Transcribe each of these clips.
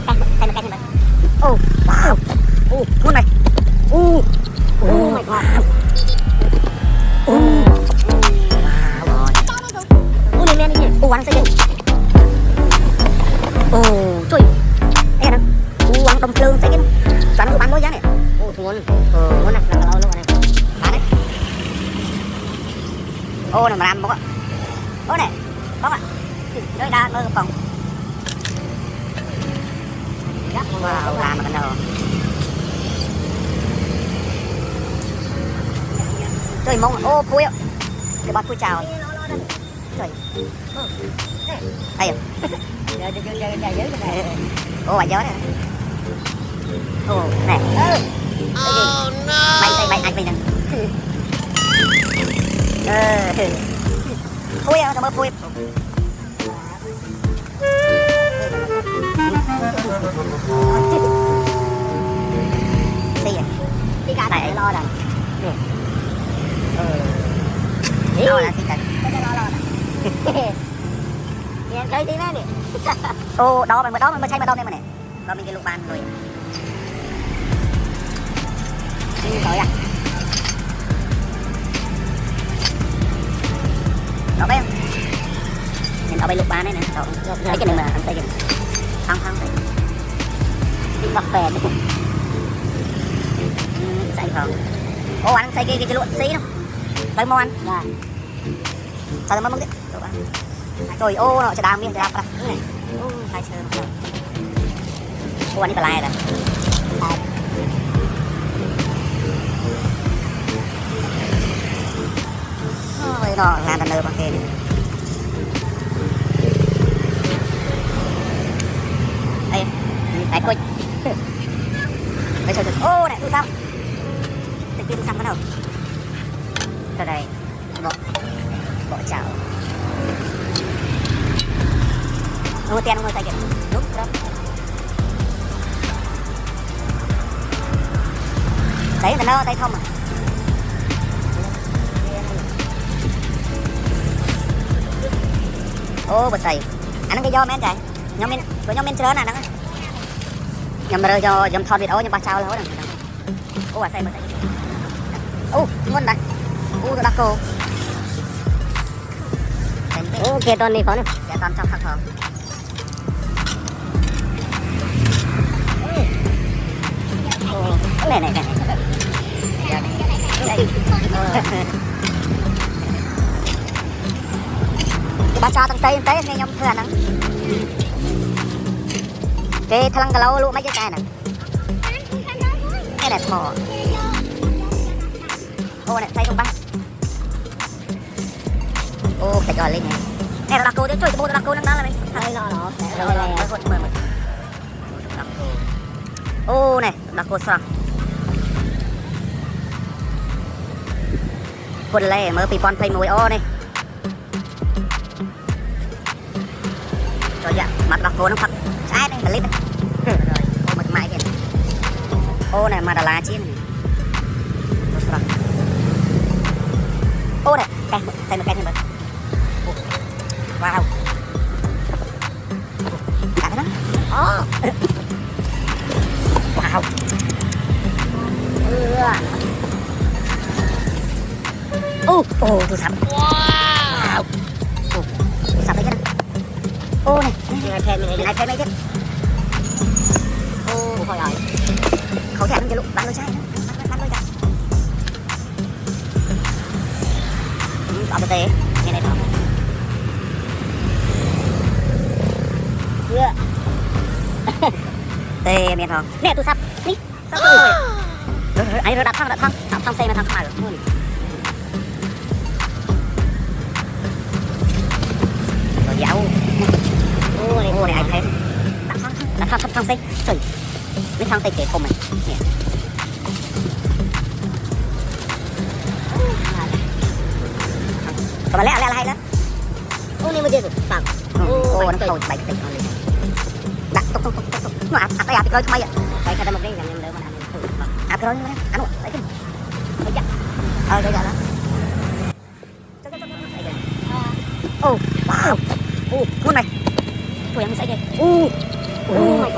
này, cái này. Oh, wow. Ngon này. Oh my god. Wow rồi. Này men đi nhỉ. Ăn xây dựng. Trời. Đây nè. Ăn đồng lương xây dựng. Cho nó bán mới giá này. Ngon. Ngon này, là lâu luôn này. Bán đấy. Này mà làm bóc ạ. Này, bóc ạ. Nơi đa nơi phòng. Wow, làm mà đâu. Trời mong phui ạ. Để bắt phui chào. Trời. Đây à. Bà gió này. Nè. Oh no. Bay anh bay nè. Phui à, tao mới phui. Cái cá này lo rồi. Lo là cái lo này. Nghe chơi tí nữa nè. Đó mình mới xây mà đâu đây mà nè. Rồi mình cái lục bàn rồi. Rồi à. Đó bé. Mình ở bên lục bàn này nè. Lấy cái này mà ăn xây dựng. Thăng xây. Đi bọc bè đi. Xây không. Anh xây cái lụa xí đâu. Đây mau ăn. Dạ. Sao nó mất đấy. Trời nó sẽ đam miếng này. Hai sơ. Anh đi bà lai rồi. Nó làm thành nơi bằng kia. Đây, đại quýt. Bây giờ này, tôi xong. Tôi xong bắt đầu. Rồi đây, bỏ chảo. Mua tiền không tay kìa. Đúng đó. Đấy là nó tay không à. Bật xầy. Anh cái do men chạy. Nhóm men chơi nè nó. Nhầm rồi cho dầm thon vịt nhưng ba sao là hết rồi. Xầy bật xầy. Ngon đây. Tôi đặt cô. Kê toàn đi khó nè. Kê toàn trong khắc hờ. Này. Đây. Ba cho thằng Tây nghe nhóm thừa nắng. Cái thằng cả lâu luôn mấy cái này nè. Cái đẹp mỏ. Này xây không băng. Phải gọi lên nè. Này là đặc cô, trời bộ đặc cô nâng đó là mình. Đây nó. Rồi này. Này, đặc cô sao? Quân lệ mới bị con play mùi này. Rồi dạ, mặt đặc cô nó phật. Sai đây, clip đấy. Rồi, mặt mãi kìa. Này mà là chiên này. Này, thay một cái thêm rồi. Wow. Cả cái đó. Wow. Tôi sắm. Wow. Tôi sắm đấy chứ. Này, iPhone này chứ. Thôi rồi. Khẩu thẻ cái lúc bán đôi chai nữa. Bán đôi chai. Ở bên đây, nghe này thôi. Tê miền hòn. Nè tôi sắp. Đi. Sắp rồi. Rồi đặt thăng xe mà thăng phải rồi. Rồi dạo. Này anh thấy. Đặt thăng xe. Trời. Mấy thăng tay kể không này. Nè. Mà lẽ hay lắm. Này mà chưa được. Tặng. Nó khâu bạch tịch nó lên. Đặt tục. Nó cái rồi không ai ạ. Cái một cái làm em đỡ mà ăn. Cái rồi nhưng mà ăn rồi. Đấy chứ. Đấy chứ. Rồi đó. Wow. Ngon này. Tôi ăn sẽ kìa. Oh my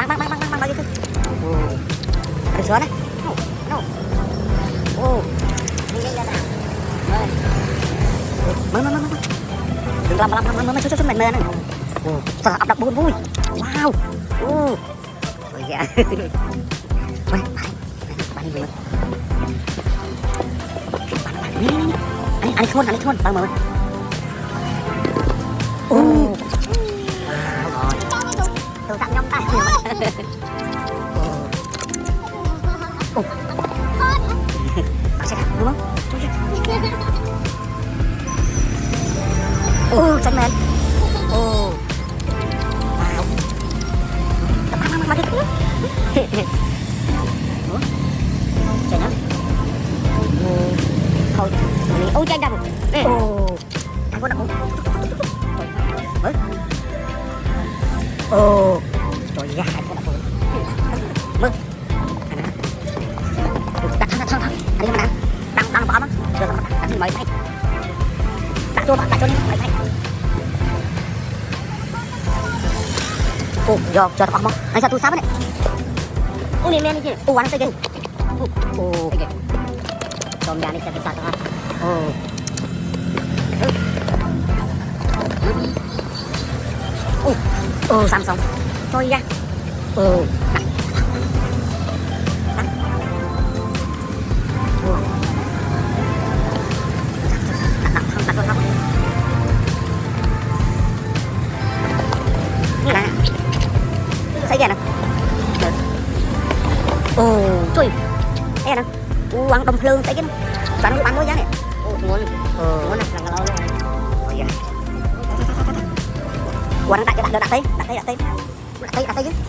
god. Bang gitu. Ada suara? No. Ini lihat ah. Mama. Đừng làm chút mệt mệt này. Sợ ập đập buồn vui. Wow. Ôi dạ. Bạn đi về. Anh thôn, bang mời. Tôi dặn nhông tay. Bạn sẽ đúng không? Chân men. Wow. Mang đi. Trời ơi. Thôi, ôi tranh đập. Anh có đập không? Trời ơi, anh có đập không? Mơ. Đặt thằng. Anh đi mà đang bỏ nó. Được rồi, đặt thì mời anh. Đặt cho đi mời anh. Vô, cho nó không? Anh sao tôi sắp đấy. Ini men ini. Warna segini. Oke. Tom yani kita tengah. Samsung. Thôi ra. Thấy kìa nè. Trời. Đây nè. Uang đồng lương thấy cái bạn nó bán mỗi giá này. Muốn là lâu luôn. Ôi giời. Uang đặt cho bạn đặt tay chứ.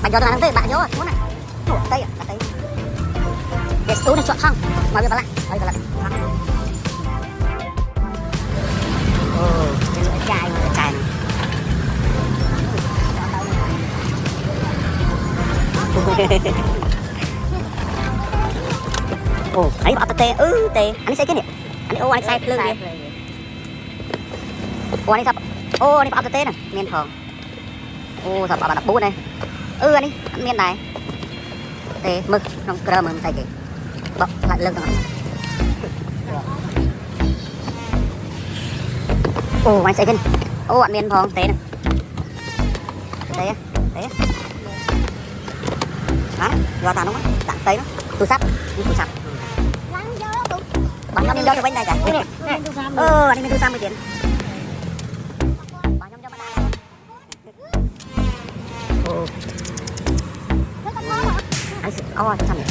Bạn cho bạn tay bạn nhớ muốn này. Đặt tay. Để tú này chọn không. Mời vào lại. Đây vào lại. Chai này. Ấy bảo tê tê anh sẽ cái này anh anh sai lưng đi anh sắp anh bảo tê này miên thường sắp bảo đặt bút này anh miên này tê mực trong cơ mình thay kì bọc lại lưng rồi anh sẽ cái này anh miên thường tê này tê đó do tao nó đặt tay nó tôi sắp bạn nhâm cho bên đây cả anh mình thu 30 tiền bạn nhâm cho bên đây anh tôi xong rồi